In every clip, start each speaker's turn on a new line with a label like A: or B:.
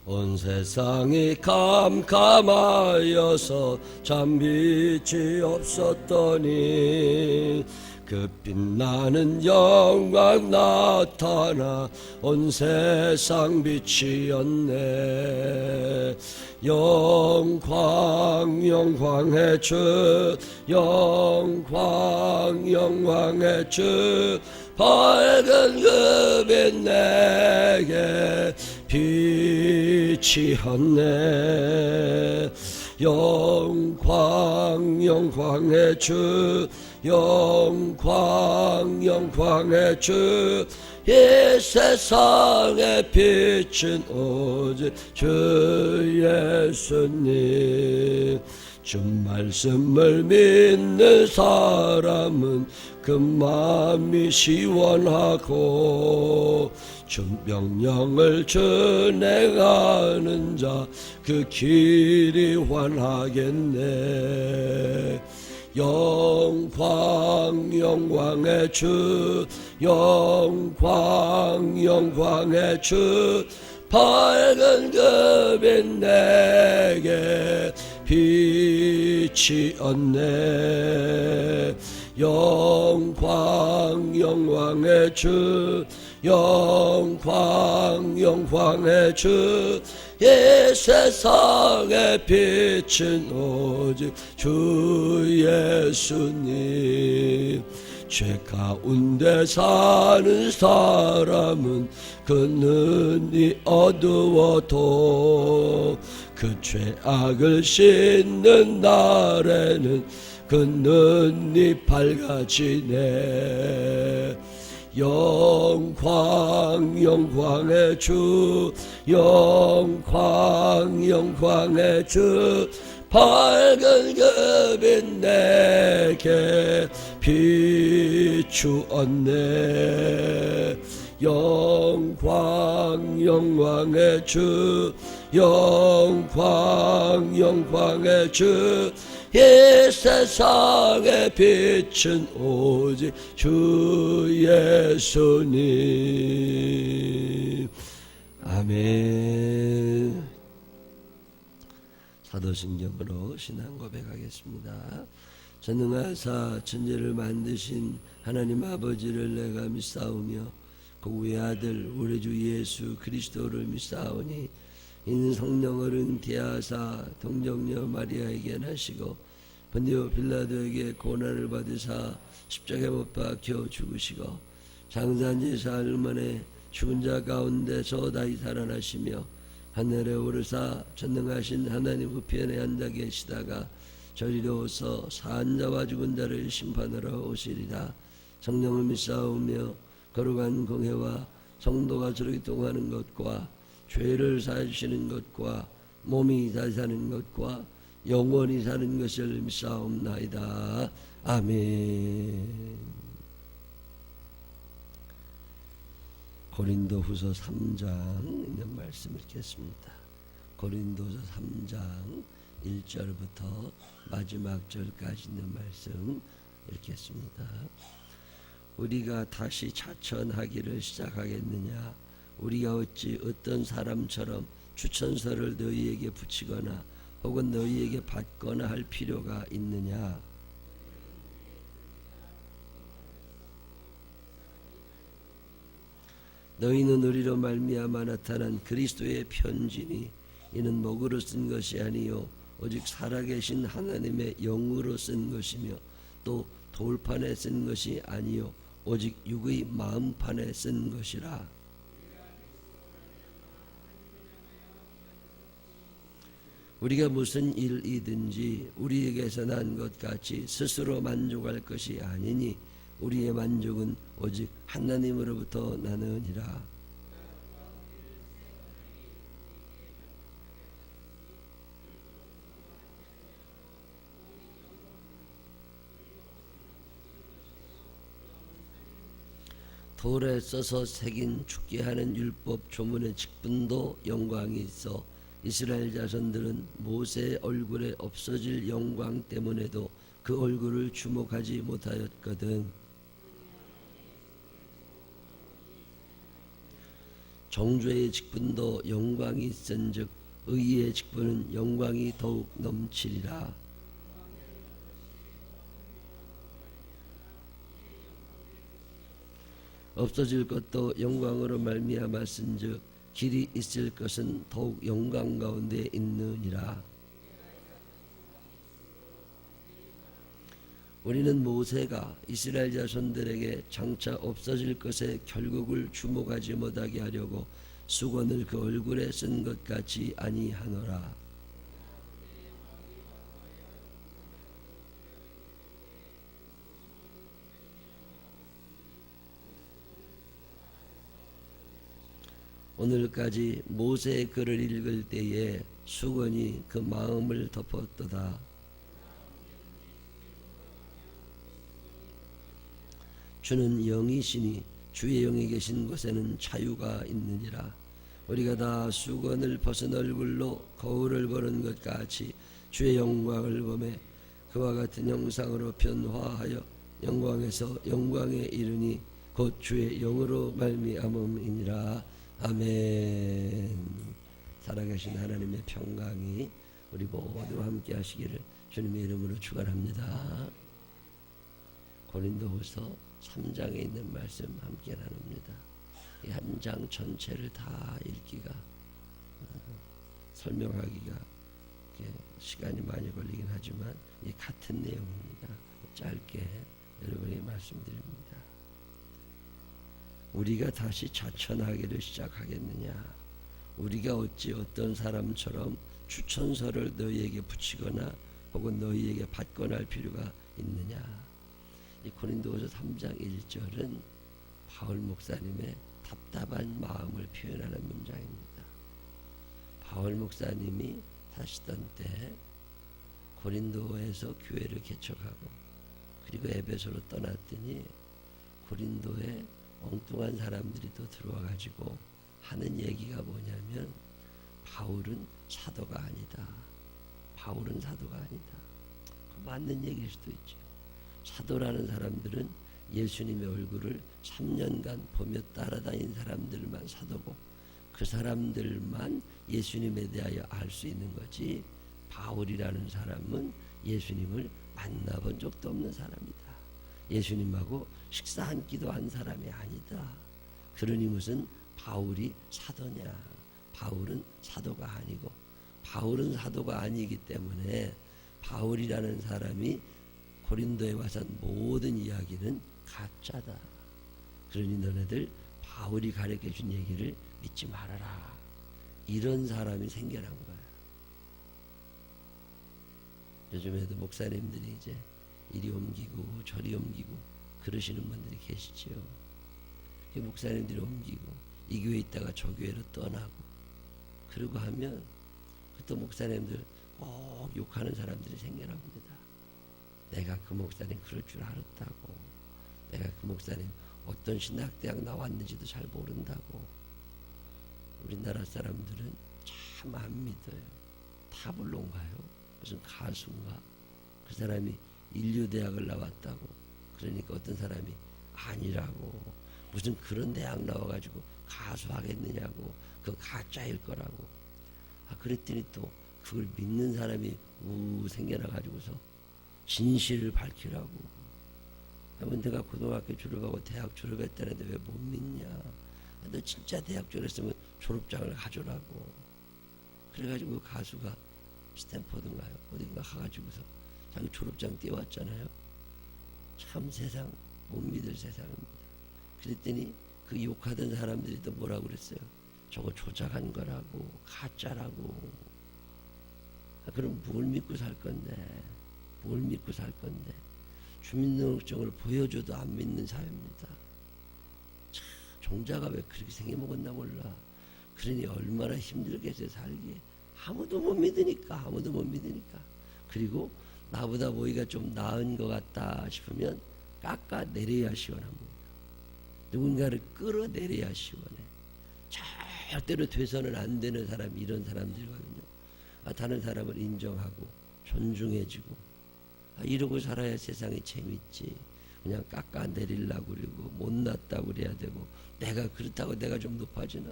A: 온 세상이 캄캄하여서 참 빛이 없었더니 그 빛나는 영광 나타나 온 세상 빛이었네. 영광의 주, 영광의 주, 밝은 그 빛 내게 비치었네. 영광의 주, 영광의 주, 이 세상의 빛은 오직 주 예수님. 주 말씀을 믿는 사람은 그 마음이 시원하고 주 명령을 준행하는 자 그 길이 환하겠네. 영광의 주, 영광의 주, 밝은 그 빛 내게 비치었네. 영광의 주, 영광의 주, 이 세상의 빛은 오직 주 예수님. 죄 가운데 사는 사람은 그 눈이 어두워도 그 죄악을 씻는 날에는 그 눈이 밝아지네. 영광의 주, 영광의 주, 밝은 그 빛 내게 비추었네. 영광의 주, 영광의 주, 이 세상의 빛은 오직 주 예수님. 아멘. 사도신경으로 신앙 고백하겠습니다. 전능하사 천지를 만드신 하나님 아버지를 내가 믿사오며 그 외아들 우리 주 예수 그리스도를 믿사오니 이는 성령을 잉태하사 동정녀 마리아에게 나시고 본디오 빌라도에게 고난을 받으사 십자가에 못 박혀 죽으시고 장사한 지 사흘 만에 죽은 자 가운데서 다시 살아나시며 하늘에 오르사 전능하신 하나님 우편에 앉아 계시다가 저리로 오서 산 자와 죽은 자를 심판하러 오시리라. 성령을 믿사오며 거룩한 공회와 성도가 서로 교통하는 것과 죄를 사하시는 것과 몸이 다시 사는 것과 영원히 사는 것을 믿사옵나이다. 아멘. 고린도후서 3장 있는 말씀 읽겠습니다. 고린도서 3장 1절부터 마지막 절까지 있는 말씀 읽겠습니다. 우리가 다시 자천하기를 시작하겠느냐? 우리가 어찌 어떤 사람처럼 추천서를 너희에게 붙이거나 혹은 너희에게 받거나 할 필요가 있느냐? 너희는 우리로 말미암아 나타난 그리스도의 편지니 이는 목으로 쓴 것이 아니요 오직 살아계신 하나님의 영으로 쓴 것이며 또 돌판에 쓴 것이 아니요 오직 육의 마음판에 쓴 것이라. 우리가 무슨 일이든지 우리에게서 난 것 같이 스스로 만족할 것이 아니니 우리의 만족은 오직 하나님으로부터 나느니라. 돌에 써서 새긴 죽게 하는 율법 조문의 직분도 영광이 있어 이스라엘 자손들은 모세의 얼굴에 없어질 영광 때문에도 그 얼굴을 주목하지 못하였거든. 정죄의 직분도 영광이 있은즉 의의 직분은 영광이 더욱 넘치리라. 없어질 것도 영광으로 말미암았은즉 길이 있을 것은 더욱 영광 가운데 있느니라. 우리는 모세가 이스라엘 자손들에게 장차 없어질 것의 결국을 주목하지 못하게 하려고 수건을 그 얼굴에 쓴 것 같이 아니하노라. 오늘까지 모세의 글을 읽을 때에 수건이 그 마음을 덮었도다. 주는 영이시니 주의 영이 계신 곳에는 자유가 있느니라. 우리가 다 수건을 벗은 얼굴로 거울을 보는 것 같이 주의 영광을 보매 그와 같은 형상으로 변화하여 영광에서 영광에 이르니 곧 주의 영으로 말미암음이니라. 아멘. 살아계신 하나님의 평강이 우리 모두와 함께 하시기를 주님의 이름으로 축원합니다. 고린도후서 3장에 있는 말씀 함께 나눕니다. 이 한 장 전체를 다 읽기가 설명하기가 시간이 많이 걸리긴 하지만 이 같은 내용입니다. 짧게 여러분에게 말씀드립니다. 우리가 다시 자천하기를 시작하겠느냐? 우리가 어찌 어떤 사람처럼 추천서를 너희에게 붙이거나 혹은 너희에게 받거나 할 필요가 있느냐? 이 고린도후서 3장 1절은 바울 목사님의 답답한 마음을 표현하는 문장입니다. 바울 목사님이 사시던 때 고린도에서 교회를 개척하고 그리고 에베소로 떠났더니 고린도에 엉뚱한 사람들이 또 들어와 가지고 하는 얘기가 뭐냐면 바울은 사도가 아니다. 바울은 사도가 아니다. 맞는 얘기일 수도 있죠. 사도라는 사람들은 예수님의 얼굴을 3년간 보며 따라다닌 사람들만 사도고 그 사람들만 예수님에 대하여 알 수 있는 거지, 바울이라는 사람은 예수님을 만나본 적도 없는 사람이다. 예수님하고 식사 한 끼도 한 사람이 아니다. 그러니 무슨 바울이 사도냐? 바울은 사도가 아니고, 바울은 사도가 아니기 때문에 바울이라는 사람이 고린도에 와서 모든 이야기는 가짜다. 그러니 너네들 바울이 가르쳐 준 얘기를 믿지 말아라. 이런 사람이 생겨난 거야. 요즘에도 목사님들이 이제 이리 옮기고 저리 옮기고 그러시는 분들이 계시죠. 목사님들이 옮기고 이 교회에 있다가 저 교회로 떠나고 그러고 하면 또 목사님들 꼭 욕하는 사람들이 생겨납니다. 내가 그 목사님 그럴 줄 알았다고, 내가 그 목사님 어떤 신학대학 나왔는지도 잘 모른다고. 우리나라 사람들은 참 안 믿어요. 타블로인가요? 무슨 가수인가? 그 사람이 인류대학을 나왔다고. 그러니까 어떤 사람이 아니라고, 무슨 그런 대학 나와가지고 가수 하겠느냐고, 그거 가짜일 거라고. 그랬더니 또 그걸 믿는 사람이 생겨나가지고서 진실을 밝히라고. 내가 고등학교 졸업하고 대학 졸업했다는데 왜 못 믿냐? 너 진짜 대학 졸업했으면 졸업장을 가져라고. 그래가지고 가수가 스탠퍼드인가요? 어딘가 가가지고서 자기 졸업장 띄워왔잖아요. 참 세상 못 믿을 세상입니다. 그랬더니 그 욕하던 사람들이 또 뭐라고 그랬어요? 저거 조작한 거라고, 가짜라고. 그럼 뭘 믿고 살 건데? 뭘 믿고 살 건데? 주민등록증을 보여줘도 안 믿는 사회입니다. 참, 종자가 왜 그렇게 생겨먹었나 몰라. 그러니 얼마나 힘들겠어요, 살기에. 아무도 못 믿으니까, 아무도 못 믿으니까. 그리고 나보다 모이가 좀 나은 것 같다 싶으면 깎아내려야 시원합니다. 누군가를 끌어내려야 시원해. 절대로 돼서는 안 되는 사람이 이런 사람들이거든요. 다른 사람을 인정하고 존중해주고 이러고 살아야 세상이 재밌지. 그냥 깎아내리려고 그러고 못났다고 그래야 되고 내가 그렇다고 내가 좀 높아지나?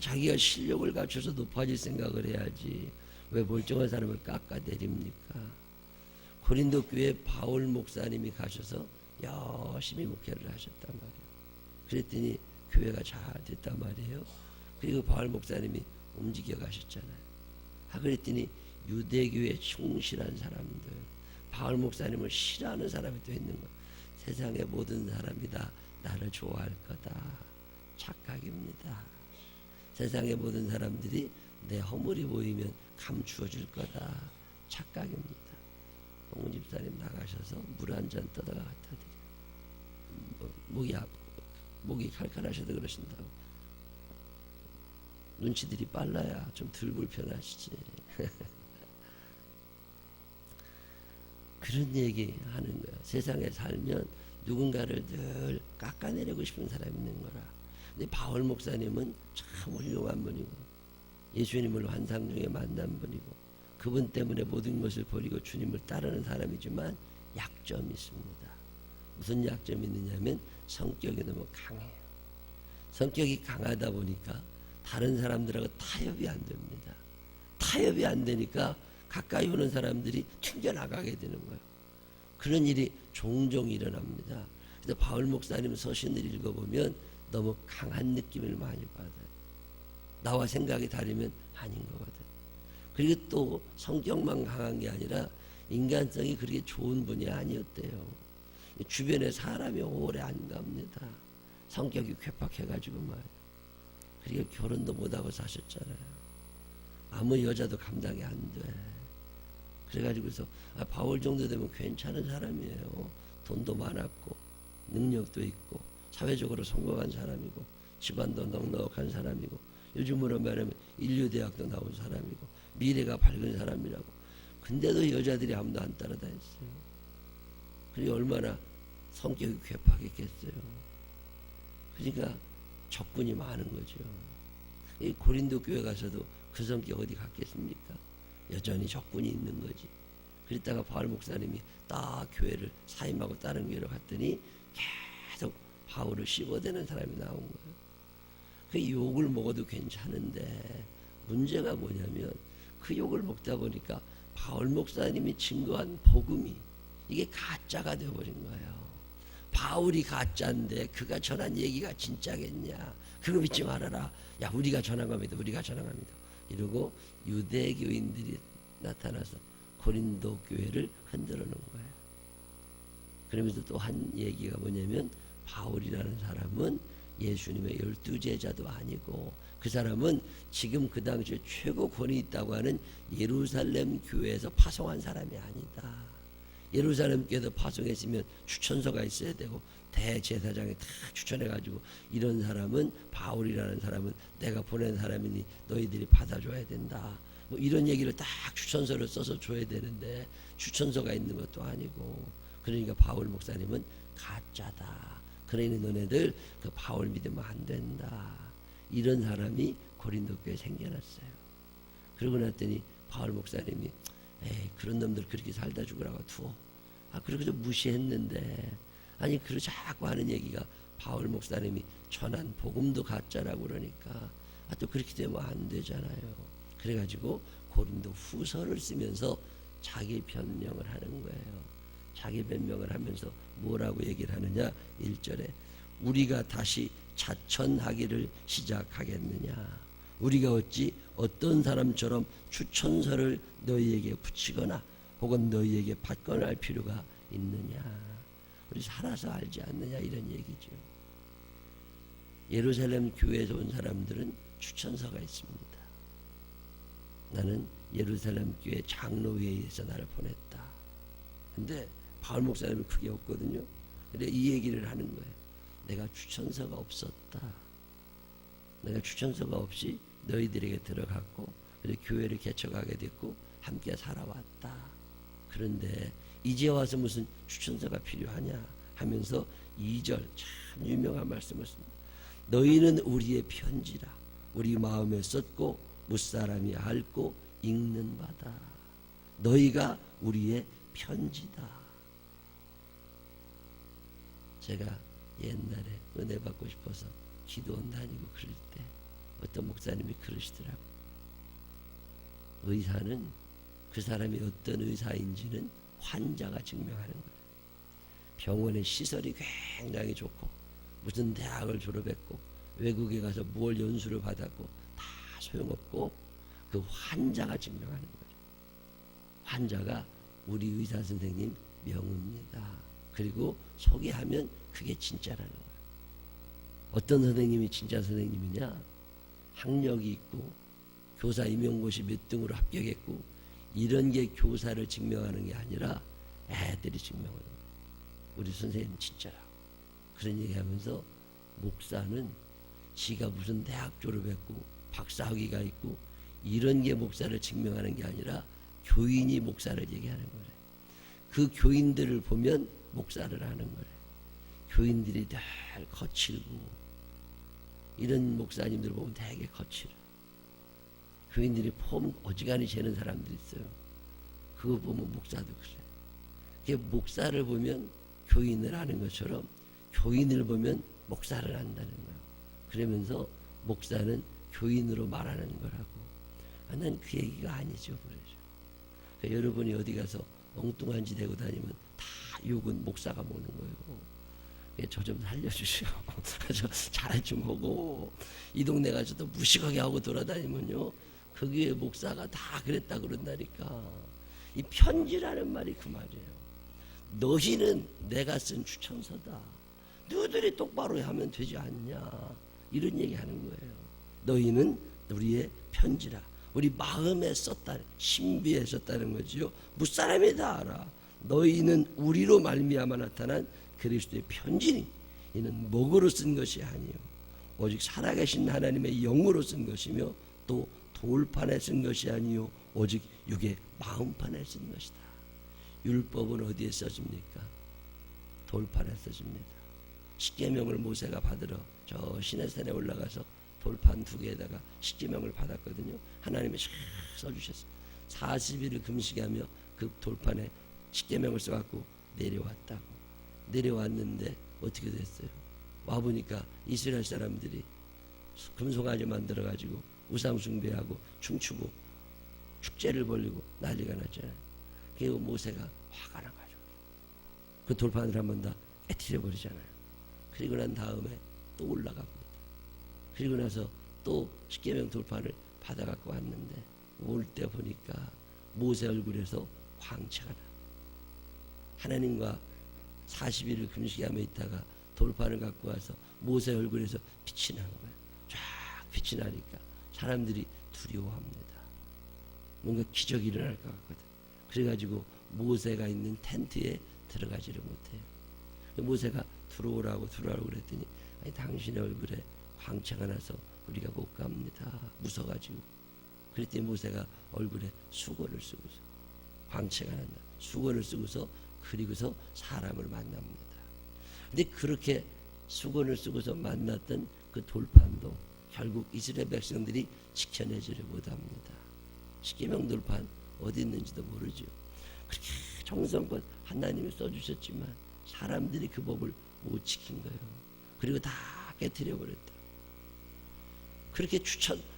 A: 자기가 실력을 갖춰서 높아질 생각을 해야지 왜 멀쩡한 사람을 깎아내립니까? 고린도 교회에 바울 목사님이 가셔서 열심히 목회를 하셨단 말이에요. 그랬더니 교회가 잘 됐단 말이에요. 그리고 바울 목사님이 움직여 가셨잖아요. 그랬더니 유대교에 충실한 사람들, 바울 목사님을 싫어하는 사람이 또 있는 거예요. 세상의 모든 사람이 다 나를 좋아할 거다. 착각입니다. 세상의 모든 사람들이 내 허물이 보이면 감추어 줄 거다. 착각입니다. 홍 집사님 나가셔서 물 한 잔 떠다가 갖다 드려요. 목이 칼칼하셔도 그러신다고. 눈치들이 빨라야 좀 덜 불편하시지. 그런 얘기 하는 거야. 세상에 살면 누군가를 늘 깎아내리고 싶은 사람이 있는 거라. 근데 바울 목사님은 참 훌륭한 분이고 예수님을 환상 중에 만난 분이고 그분 때문에 모든 것을 버리고 주님을 따르는 사람이지만 약점이 있습니다. 무슨 약점이 있느냐면 성격이 너무 강해요. 성격이 강하다 보니까 다른 사람들하고 타협이 안 됩니다. 타협이 안 되니까 가까이 오는 사람들이 튕겨나가게 되는 거예요. 그런 일이 종종 일어납니다. 그래서 바울 목사님 서신을 읽어보면 너무 강한 느낌을 많이 받아요. 나와 생각이 다르면 아닌 거거든. 그리고 또 성격만 강한 게 아니라 인간성이 그렇게 좋은 분이 아니었대요. 주변에 사람이 오래 안 갑니다. 성격이 괴팍해가지고 말이에요. 그리고 결혼도 못하고 사셨잖아요. 아무 여자도 감당이 안 돼. 그래가지고서 바울 정도 되면 괜찮은 사람이에요. 돈도 많았고 능력도 있고 사회적으로 성공한 사람이고 집안도 넉넉한 사람이고 요즘으로 말하면 인류대학도 나온 사람이고 미래가 밝은 사람이라고. 근데도 여자들이 아무도 안 따라다녔어요. 그리고 얼마나 성격이 괴팍했겠어요. 그러니까 적군이 많은 거죠. 이 고린도 교회 가서도 그 성격 어디 갔겠습니까? 여전히 적군이 있는 거지. 그랬다가 바울 목사님이 딱 교회를 사임하고 다른 교회로 갔더니 계속 바울을 씹어대는 사람이 나온 거예요. 그 욕을 먹어도 괜찮은데 문제가 뭐냐면 그 욕을 먹다 보니까 바울 목사님이 증거한 복음이 이게 가짜가 되어버린 거예요. 바울이 가짜인데 그가 전한 얘기가 진짜겠냐. 그거 믿지 말아라. 야, 우리가 전한 겁니다. 우리가 전한 겁니다. 이러고 유대교인들이 나타나서 고린도 교회를 흔들어 놓은 거예요. 그러면서 또 한 얘기가 뭐냐면 바울이라는 사람은 예수님의 12제자도 아니고 그 사람은 지금 그 당시에 최고 권위 있다고 하는 예루살렘 교회에서 파송한 사람이 아니다. 예루살렘 교회에서 파송했으면 추천서가 있어야 되고 대제사장이 다 추천해가지고 이런 사람은 바울이라는 사람은 내가 보낸 사람이니 너희들이 받아줘야 된다. 뭐 이런 얘기를 딱 추천서를 써서 줘야 되는데 추천서가 있는 것도 아니고 그러니까 바울 목사님은 가짜다. 그러니 너네들 그 바울 믿으면 안 된다. 이런 사람이 고린도 교회에 생겨났어요. 그러고 났더니 바울 목사님이 에이 그런 놈들 그렇게 살다 죽으라고 두어. 그렇게 좀 무시했는데 아니 그러지 자꾸 하는 얘기가 바울 목사님이 전한 복음도 가짜라고 그러니까 또 그렇게 되면 안 되잖아요. 그래가지고 고린도 후서를 쓰면서 자기 변명을 하는 거예요. 자기 변명을 하면서 뭐라고 얘기를 하느냐. 1절에 우리가 다시 자천하기를 시작하겠느냐. 우리가 어찌 어떤 사람처럼 추천서를 너희에게 붙이거나 혹은 너희에게 받거나 할 필요가 있느냐. 우리 살아서 알지 않느냐 이런 얘기죠. 예루살렘 교회에서 온 사람들은 추천서가 있습니다. 나는 예루살렘 교회 장로회의에서 나를 보냈다. 근데 바울 목사님이 그게 없거든요. 근데 이 얘기를 하는 거예요. 내가 추천서가 없었다. 내가 추천서가 없이 너희들에게 들어갔고 그래서 교회를 개척하게 됐고 함께 살아왔다. 그런데 이제 와서 무슨 추천서가 필요하냐 하면서 2절 참 유명한 말씀을 씁니다. 너희는 우리의 편지라 우리 마음에 썼고 무사람이 앓고 읽는 바다. 너희가 우리의 편지다. 제가 옛날에 은혜 받고 싶어서 기도원 다니고 그럴 때 어떤 목사님이 그러시더라고. 의사는 그 사람이 어떤 의사인지는 환자가 증명하는 거예요. 병원의 시설이 굉장히 좋고 무슨 대학을 졸업했고 외국에 가서 뭘 연수를 받았고 다 소용없고 그 환자가 증명하는 거예요. 환자가 우리 의사 선생님 명의입니다. 그리고 소개하면 그게 진짜라는 거예요. 어떤 선생님이 진짜 선생님이냐? 학력이 있고 교사 임용고시 몇 등으로 합격했고 이런 게 교사를 증명하는 게 아니라 애들이 증명하는 거예요. 우리 선생님 진짜라고. 그런 얘기하면서 목사는 지가 무슨 대학 졸업했고 박사학위가 있고 이런 게 목사를 증명하는 게 아니라 교인이 목사를 얘기하는 거래. 그 교인들을 보면 목사를 하는 거래. 교인들이 늘 거칠고 이런 목사님들 보면 되게 거칠어. 교인들이 폼 어지간히 재는 사람들이 있어요. 그거 보면 목사도 그래. 목사를 보면 교인을 하는 것처럼 교인을 보면 목사를 한다는 거예요. 그러면서 목사는 교인으로 말하는 거라고. 난 그 얘기가 아니죠. 그러죠. 그러니까 여러분이 어디 가서 엉뚱한 짓 대고 다니면 다 욕은 목사가 먹는 거예요. 저 좀 살려주시오. 저 잘 좀 하고 이 동네 가서도 무식하게 하고 돌아다니면요 거기에 목사가 다 그랬다 그런다니까. 이 편지라는 말이 그 말이에요. 너희는 내가 쓴 추천서다. 너희들이 똑바로 하면 되지 않냐. 이런 얘기 하는 거예요. 너희는 우리의 편지라. 우리 마음에 썼다. 신비에 썼다는 거지요. 무사람이 다 알아. 너희는 우리로 말미암아 나타난 그리스도의 편지니 이는 목으로 쓴 것이 아니요 오직 살아계신 하나님의 영으로 쓴 것이며 또 돌판에 쓴 것이 아니요 오직 육의 마음판에 쓴 것이다. 율법은 어디에 써집니까? 돌판에 써집니다. 십계명을 모세가 받으러 저 시내산에 올라가서 돌판 2개에다가 십계명을 받았거든요. 하나님이 쫙 써주셨어요. 40일을 금식하며 그 돌판에 십계명을 써갖고 내려왔다고. 내려왔는데 어떻게 됐어요? 와보니까 이스라엘 사람들이 금송아지 만들어가지고 우상 숭배하고 춤추고 축제를 벌리고 난리가 났잖아요. 그리고 모세가 화가 나가지고 그 돌판을 한 번 다 깨트려 버리잖아요. 그리고 난 다음에 또 올라갑니다. 그리고 나서 또 십계명 돌판을 받아갖고 왔는데 올 때 보니까 모세 얼굴에서 광채가 나. 하나님과 40일을 금식하며 있다가 돌판을 갖고 와서 모세 얼굴에서 빛이 나는 거예요. 쫙 빛이 나니까 사람들이 두려워합니다. 뭔가 기적이 일어날 것 같거든. 그래가지고 모세가 있는 텐트에 들어가지를 못해요. 모세가 들어오라고 그랬더니 아니, 당신의 얼굴에 광채가 나서 우리가 못 갑니다. 무서워가지고. 그랬더니 모세가 얼굴에 수건을 쓰고서 광채가 난다. 수건을 쓰고서 그리고서 사람을 만납니다. 근데 그렇게 수건을 쓰고서 만났던 그 돌판도 결국 이스라엘 백성들이 지켜내지를 못합니다. 십계명 돌판 어디 있는지도 모르죠. 그렇게 정성껏 하나님이 써주셨지만 사람들이 그 법을 못 지킨 거예요. 그리고 다 깨트려 버렸다. 그렇게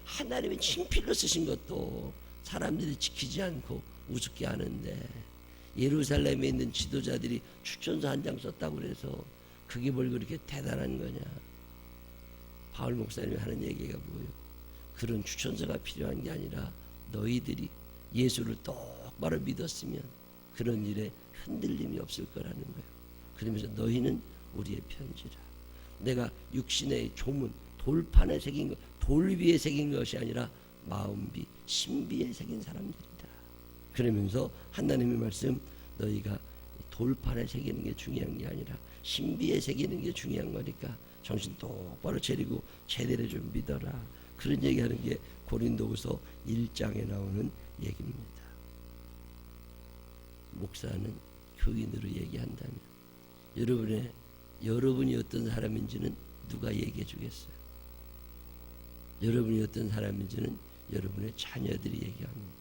A: 하나님이 친필로 쓰신 것도 사람들이 지키지 않고 우습게 하는데 예루살렘에 있는 지도자들이 추천서 한 장 썼다고 그래서 그게 뭘 그렇게 대단한 거냐. 바울 목사님이 하는 얘기가 뭐예요? 그런 추천서가 필요한 게 아니라 너희들이 예수를 똑바로 믿었으면 그런 일에 흔들림이 없을 거라는 거예요. 그러면서 너희는 우리의 편지라. 내가 육신의 조문 돌판에 새긴 것, 돌 위에 새긴 것이 아니라 마음비 신비에 새긴 사람들이다. 그러면서 하나님의 말씀 너희가 돌판에 새기는 게 중요한 게 아니라 신비에 새기는 게 중요한 거니까 정신 똑바로 차리고 제대로 좀 믿어라. 그런 얘기하는 게 고린도후서 1장에 나오는 얘기입니다. 목사는 교인으로 얘기한다면 여러분이 어떤 사람인지는 누가 얘기해 주겠어요? 여러분이 어떤 사람인지는 여러분의 자녀들이 얘기합니다.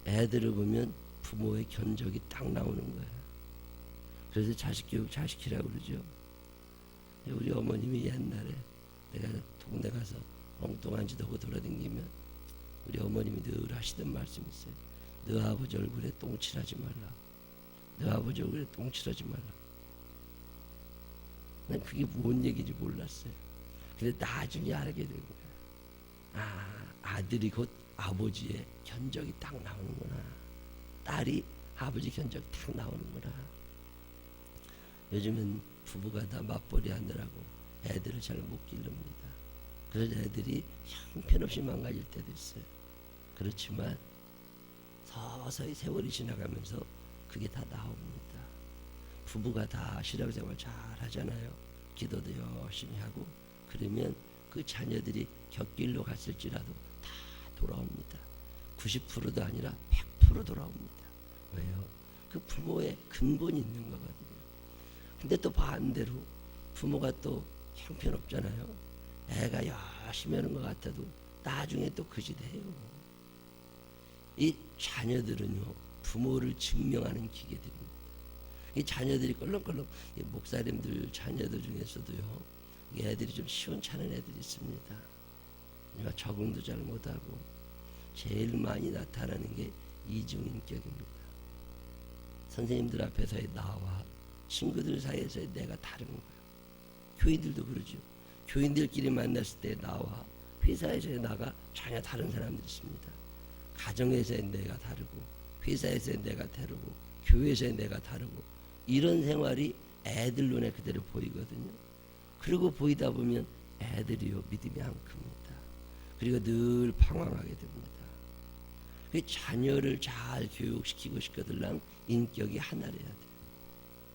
A: 애들을 보면 부모의 견적이 딱 나오는 거예요. 그래서 자식 교육 자식이라고 그러죠. 우리 어머님이 옛날에 내가 동네 가서 엉뚱한 짓 하고 돌아다니면 우리 어머님이 늘 하시던 말씀이 있어요. 너 아버지 얼굴에 똥칠하지 말라. 너 아버지 얼굴에 똥칠하지 말라. 난 그게 뭔 얘기인지 몰랐어요. 근데 나중에 알게 된 거예요. 아들이 곧 아버지의 견적이 딱 나오는구나. 딸이 아버지 견적이 딱 나오는구나. 요즘은 부부가 다 맞벌이 하느라고 애들을 잘 못 기릅니다. 그래서 애들이 형편없이 망가질 때도 있어요. 그렇지만 서서히 세월이 지나가면서 그게 다 나옵니다. 부부가 다 신앙생활 잘 하잖아요. 기도도 열심히 하고 그러면 그 자녀들이 곁길로 갔을지라도 다 돌아옵니다. 90%도 아니라 100% 돌아옵니다. 왜요? 그 부모의 근본이 있는 거거든요. 근데 또 반대로 부모가 또 형편없잖아요. 애가 열심히 하는 것 같아도 나중에 또 그짓 해요. 이 자녀들은요, 부모를 증명하는 기계들입니다. 이 자녀들이 껄렁껄렁, 이 목사님들 자녀들 중에서도요, 이 애들이 좀 시원찮은 애들이 있습니다. 적응도 잘 못하고 제일 많이 나타나는 게 이중인격입니다. 선생님들 앞에서 나와 친구들 사이에서 내가 다른 거예요. 교인들도 그러죠. 교인들끼리 만났을 때 나와 회사에서 나가 전혀 다른 사람들이 있습니다. 가정에서의 내가 다르고 회사에서의 내가 다르고 교회에서의 내가 다르고 이런 생활이 애들 눈에 그대로 보이거든요. 그리고 보이다 보면 애들이요 믿음이 안 큽니다. 그리고 늘 방황하게 됩니다. 자녀를 잘 교육시키고 싶거들랑 인격이 하나래야 돼요.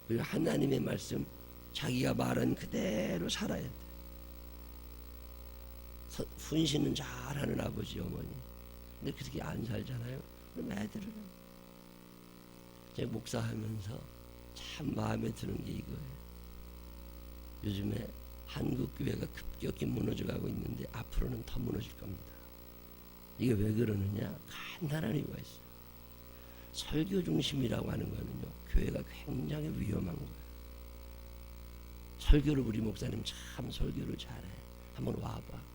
A: 그리고 하나님의 말씀 자기가 말한 그대로 살아야 돼. 훈신은 잘하는 아버지 어머니. 근데 그렇게 안 살잖아요. 그럼 애들은 제가 목사하면서 참 마음에 드는 게 이거예요. 요즘에 한국 교회가 급격히 무너져가고 있는데 앞으로는 더 무너질 겁니다. 이게 왜 그러느냐? 간단한 이유가 있어요. 설교 중심이라고 하는 거는요, 교회가 굉장히 위험한 거예요. 설교를 우리 목사님 참 설교를 잘해. 한번 와봐.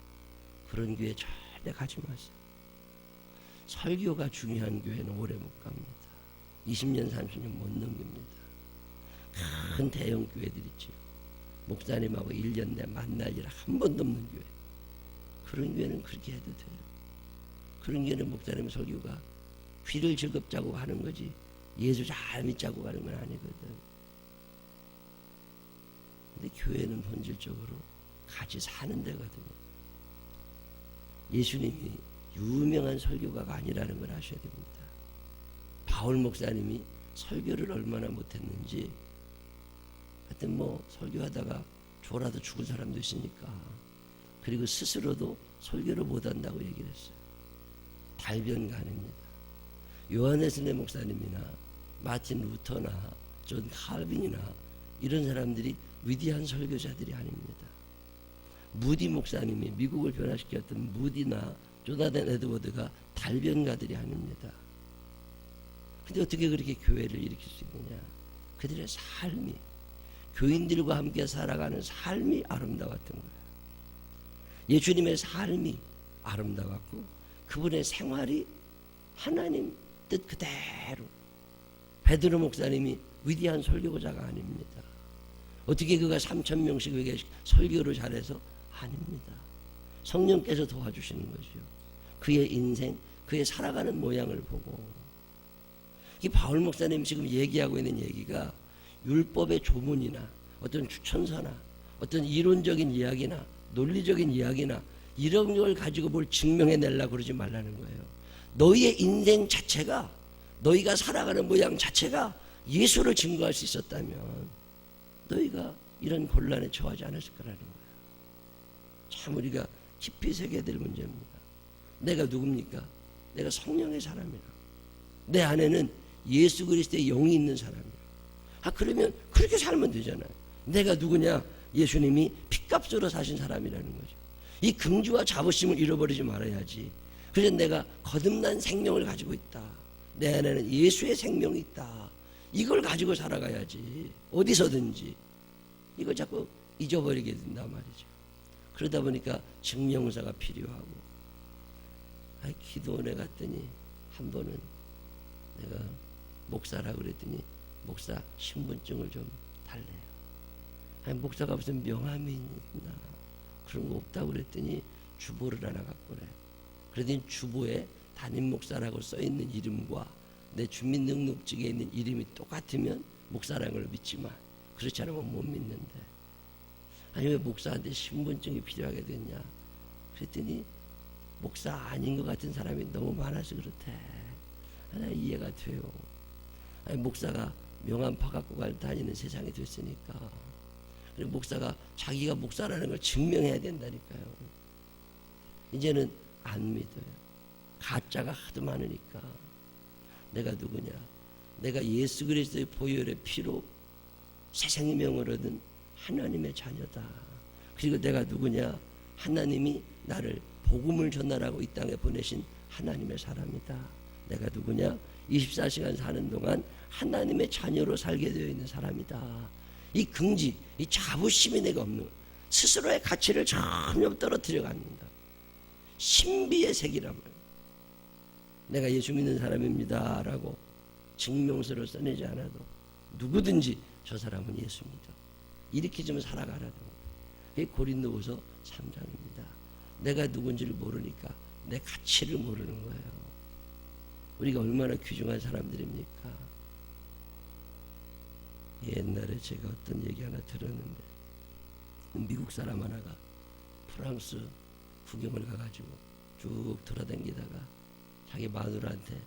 A: 그런 교회 절대 가지 마세요. 설교가 중요한 교회는 오래 못 갑니다. 20년, 30년 못 넘깁니다. 큰 대형 교회들 있죠. 목사님하고 1년 내 만날 일 한 번도 없는 교회. 그런 교회는 그렇게 해도 돼요. 그런 교회는 목사님 설교가 귀를 즐겁자고 하는 거지 예수 잘 믿자고 하는 건 아니거든. 근데 교회는 본질적으로 같이 사는 데거든요. 예수님이 유명한 설교가가 아니라는 걸 아셔야 됩니다. 바울 목사님이 설교를 얼마나 못했는지 하여튼 뭐 설교하다가 졸아도 죽은 사람도 있으니까 그리고 스스로도 설교를 못한다고 얘기를 했어요. 달변가능입니다. 요한웨슬리 목사님이나 마틴 루터나 존 칼빈이나 이런 사람들이 위대한 설교자들이 아닙니다. 무디 목사님이 미국을 변화시켰던 무디나 조나단 에드워드가 달변가들이 아닙니다. 근데 어떻게 그렇게 교회를 일으킬 수 있느냐? 그들의 삶이 교인들과 함께 살아가는 삶이 아름다웠던 거예요. 예수님의 삶이 아름다웠고 그분의 생활이 하나님 뜻 그대로. 베드로 목사님이 위대한 설교자가 아닙니다. 어떻게 그가 3,000명씩 설교를 잘해서 아닙니다. 성령께서 도와주시는 것이요. 그의 인생, 그의 살아가는 모양을 보고 이 바울 목사님 지금 얘기하고 있는 얘기가 율법의 조문이나 어떤 추천서나 어떤 이론적인 이야기나 논리적인 이야기나 이런 걸 가지고 뭘 증명해내려고 그러지 말라는 거예요. 너희의 인생 자체가 너희가 살아가는 모양 자체가 예수를 증거할 수 있었다면 너희가 이런 곤란에 처하지 않았을 거라는 거예요. 참 우리가 깊이 새겨야 될 문제입니다. 내가 누굽니까? 내가 성령의 사람이라. 내 안에는 예수 그리스도의 영이 있는 사람이라. 그러면 그렇게 살면 되잖아요. 내가 누구냐? 예수님이 핏값으로 사신 사람이라는 거죠. 이 긍지와 자부심을 잃어버리지 말아야지. 그래서 내가 거듭난 생명을 가지고 있다. 내 안에는 예수의 생명이 있다. 이걸 가지고 살아가야지. 어디서든지. 이걸 자꾸 잊어버리게 된단 말이죠. 그러다 보니까 증명사가 필요하고, 기도원에 갔더니 한 번은 내가 목사라고 그랬더니 목사 신분증을 좀 달래요. 목사가 무슨 명함이 있나, 그런 거 없다고 그랬더니 주보를 하나 갖고 그래. 그러더니 주보에 담임 목사라고 써있는 이름과 내 주민등록증에 있는 이름이 똑같으면 목사라는 걸 믿지만 그렇지 않으면 못 믿는데, 아니 왜 목사한테 신분증이 필요하게 됐냐 그랬더니 목사 아닌 것 같은 사람이 너무 많아서 그렇대. 하나 이해가 돼요. 아니 목사가 명함 파갖고 다니는 세상이 됐으니까, 그리고 목사가 자기가 목사라는 걸 증명해야 된다니까요. 이제는 안 믿어요. 가짜가 하도 많으니까. 내가 누구냐? 내가 예수 그리스도의 보혈의 피로 새 생명을 얻은 하나님의 자녀다. 그리고 내가 누구냐? 하나님이 나를 복음을 전하라고 이 땅에 보내신 하나님의 사람이다. 내가 누구냐? 24시간 사는 동안 하나님의 자녀로 살게 되어 있는 사람이다. 이 긍지, 이 자부심이 내가 없는 거야. 스스로의 가치를 전혀 떨어뜨려 갖는다. 신비의 색이란 말이야. 내가 예수 믿는 사람입니다 라고 증명서를 써내지 않아도 누구든지 저 사람은 예수 믿어, 이렇게 좀 살아가라는 거예요. 그게 고린도후서 3장입니다. 내가 누군지를 모르니까 내 가치를 모르는 거예요. 우리가 얼마나 귀중한 사람들입니까? 옛날에 제가 어떤 얘기 하나 들었는데, 미국 사람 하나가 프랑스 구경을 가가지고 쭉 돌아다니다가 자기 마누라한테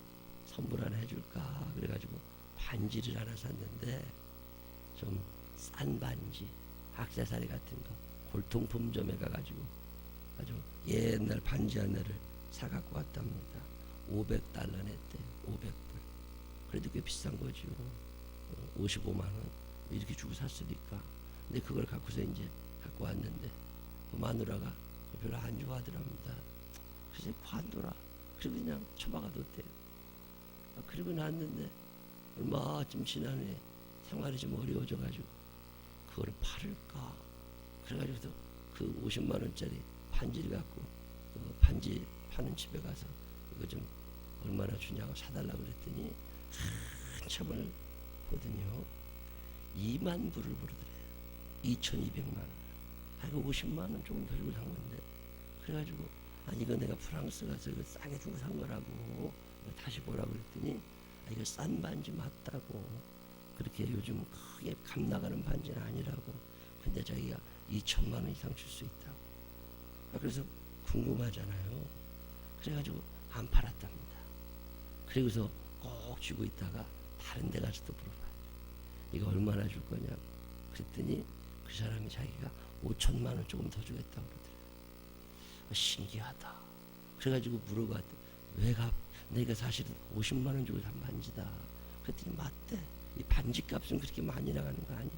A: 선물 하나 해줄까 그래가지고 반지를 하나 샀는데, 좀 싼 반지, 액세서리 같은 거 골통품점에 가가지고 아주 옛날 반지 하나를 사갖고 왔답니다. $500 냈대. $500. 그래도 꽤 비싼 거죠. 55만 원 이렇게 주고 샀으니까. 근데 그걸 갖고서 이제 갖고 왔는데 그 마누라가 별로 안 좋아하더랍니다. 그래서 관둬라, 그리고 그냥 처박아뒀대요. 그리고 났는데 얼마쯤 지난 후에 생활이 좀 어려워져가지고 그거를 팔을까 그래가지고 그 50만 원짜리 반지를 갖고 그 반지 파는 집에 가서 이거 좀 얼마나 주냐고 사달라고 그랬더니 한참을 보더니요 2만 불을 부르더래요. 2,200만 원. 아이고 50만 원 조금 더 주고 산 건데, 그래가지고 아니 이거 내가 프랑스 가서 이거 싸게 주고 산 거라고 다시 보라고 그랬더니 이거 싼 반지 맞다고, 그렇게 요즘 크게 값 나가는 반지는 아니라고, 근데 자기가 2천만 원 이상 줄 수 있다고. 그래서 궁금하잖아요. 그래가지고 안 팔았답니다. 그리고서 꼭 쥐고 있다가 다른 데 가서 또 물어봐요. 이거 얼마나 줄 거냐고. 그랬더니 그 사람이 자기가 5천만 원 조금 더 주겠다고 그러더래요. 신기하다. 그래가지고 물어봤더니 왜 내가 사실은 50만 원 주고 산 반지다. 그랬더니 맞대. 이 반지 값은 그렇게 많이 나가는 거 아니래.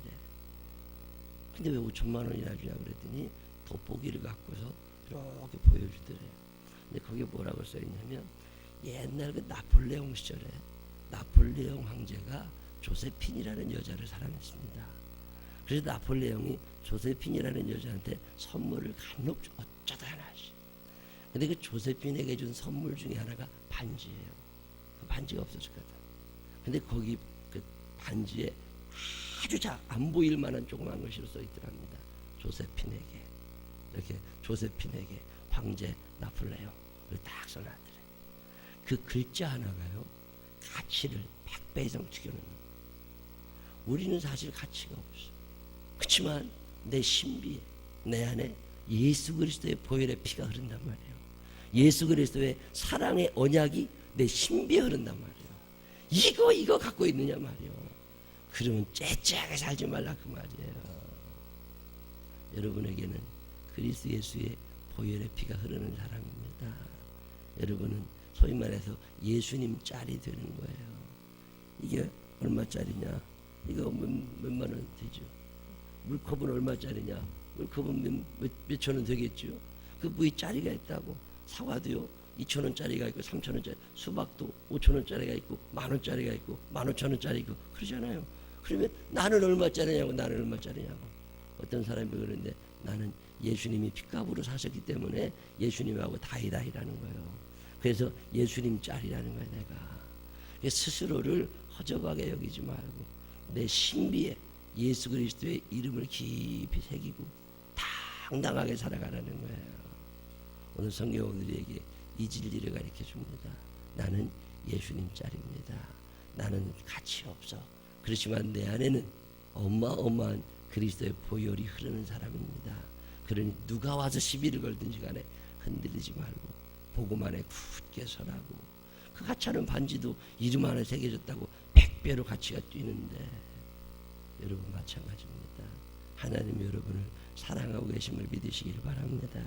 A: 근데 왜 5천만 원이나 주냐 그랬더니 돋보기를 갖고서 이렇게 보여주더래요. 근데 거기에 뭐라고 써있냐면 옛날 그 나폴레옹 시절에 나폴레옹 황제가 조세핀이라는 여자를 사랑했습니다. 그래서 나폴레옹이 조세핀이라는 여자한테 선물을 간혹 어쩌다 하나 하시. 근데 그 조세핀에게 준 선물 중에 하나가 반지예요. 그 반지가 없었을 거다. 근데 거기 그 반지에 아주 안 보일 만한 조그만 글씨로 써있더랍니다. 조세핀에게, 이렇게 조세핀에게 황제 나폴레옹을 딱 써놨더래. 그 글자 하나가요 가치를 100배 이상 튀겨놓는 거예요. 우리는 사실 가치가 없어. 그렇지만 내 신비에, 내 안에 예수 그리스도의 보혈의 피가 흐른단 말이에요. 예수 그리스도의 사랑의 언약이 내 신비에 흐른단 말이에요. 이거 갖고 있느냐 말이에요. 그러면 째째하게 살지 말라 그 말이에요. 여러분에게는 그리스도 예수의 보혈의 피가 흐르는 사람입니다. 여러분은 소위 말해서 예수님 짤이 되는 거예요. 이게 얼마짜리냐? 이거 몇만 원 되죠. 물컵은 얼마짜리냐? 물컵은 몇천 원 되겠죠. 그 뭐에 짜리가 있다고. 사과도요 2,000원짜리가 있고 3,000원짜리, 수박도 5,000원짜리가 있고 10,000원짜리가 있고 15,000원짜리 있고 그러잖아요. 그러면 나는 얼마짜리냐고, 나는 얼마짜리냐고. 어떤 사람이 그러는데 나는 예수님이 핏값으로 사셨기 때문에 예수님하고 다이다이라는 거예요. 그래서 예수님 짤이라는 거예요. 내가 스스로를 허접하게 여기지 말고 내 신비에 예수 그리스도의 이름을 깊이 새기고 당당하게 살아가라는 거예요. 오늘 성경 우리에게 이 진리를 가르쳐 줍니다. 나는 예수님 짤입니다. 나는 가치 없어. 그렇지만 내 안에는 어마어마한 그리스도의 보혈이 흐르는 사람입니다. 그러니 누가 와서 시비를 걸든지 간에 흔들리지 말고 복음 안에 굳게 서라고. 그 가차는 반지도 이름 안에 새겨졌다고 100배로 가치가 뛰는데 여러분 마찬가지입니다. 하나님 여러분을 사랑하고 계심을 믿으시길 바랍니다.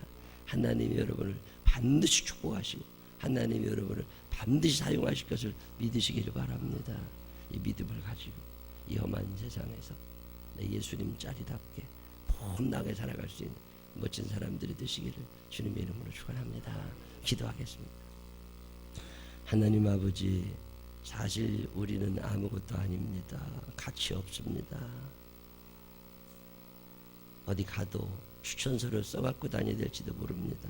A: 하나님이 여러분을 반드시 축복하시고 하나님이 여러분을 반드시 사용하실 것을 믿으시길 바랍니다. 이 믿음을 가지고 이 험한 세상에서 내 예수님 짤이답게 폼나게 살아갈 수 있는 멋진 사람들이 되시기를 주님의 이름으로 축원합니다. 기도하겠습니다. 하나님 아버지, 사실 우리는 아무것도 아닙니다. 가치 없습니다. 어디 가도 추천서를 써갖고 다녀야 될지도 모릅니다.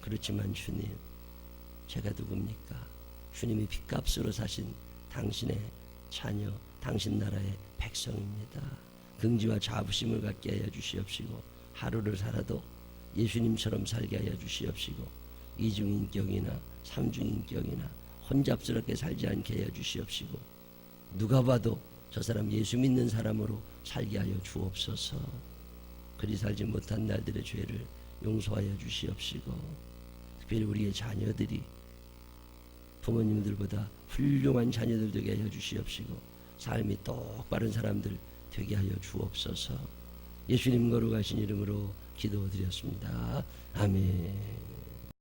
A: 그렇지만 주님, 제가 누굽니까? 주님이 핏값으로 사신 당신의 자녀, 당신 나라의 백성입니다. 긍지와 자부심을 갖게 하여 주시옵시고 하루를 살아도 예수님처럼 살게 하여 주시옵시고 이중인격이나 삼중인격이나 혼잡스럽게 살지 않게 하여 주시옵시고 누가 봐도 저 사람 예수 믿는 사람으로 살게 하여 주옵소서. 그리 살지 못한 날들의 죄를 용서하여 주시옵시고 특별히 우리의 자녀들이 부모님들보다 훌륭한 자녀들 되게 하여 주시옵시고 삶이 똑바른 사람들 되게 하여 주옵소서. 예수님 거룩하신 이름으로 기도드렸습니다. 아멘.